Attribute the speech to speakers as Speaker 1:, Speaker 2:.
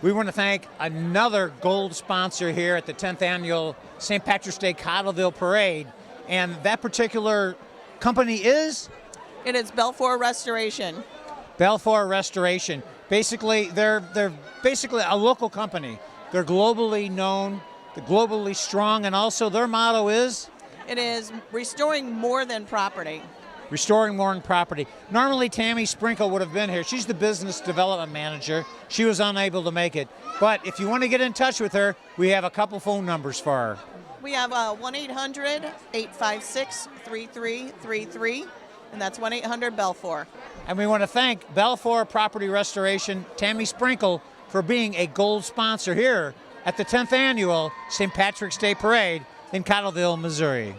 Speaker 1: We want to thank another gold sponsor here at the 10th Annual St. Patrick's Day Cottleville Parade. And that particular company is?
Speaker 2: It is Belfor Restoration.
Speaker 1: Belfor Restoration. Basically, they're basically a local company. They're globally known, they're globally strong, and also their motto is?
Speaker 2: It is restoring more than property.
Speaker 1: Restoring more than property. Normally, Tammy Sprinkle would have been here. She's the business development manager. She was unable to make it. But if you want to get in touch with her, we have a couple phone numbers for her.
Speaker 2: We have 1-800-856-3333, and that's 1-800-BELFOR.
Speaker 1: And we want to thank Belfor Property Restoration, Tammy Sprinkle, for being a gold sponsor here at the 10th Annual St. Patrick's Day Parade in Cottleville, Missouri.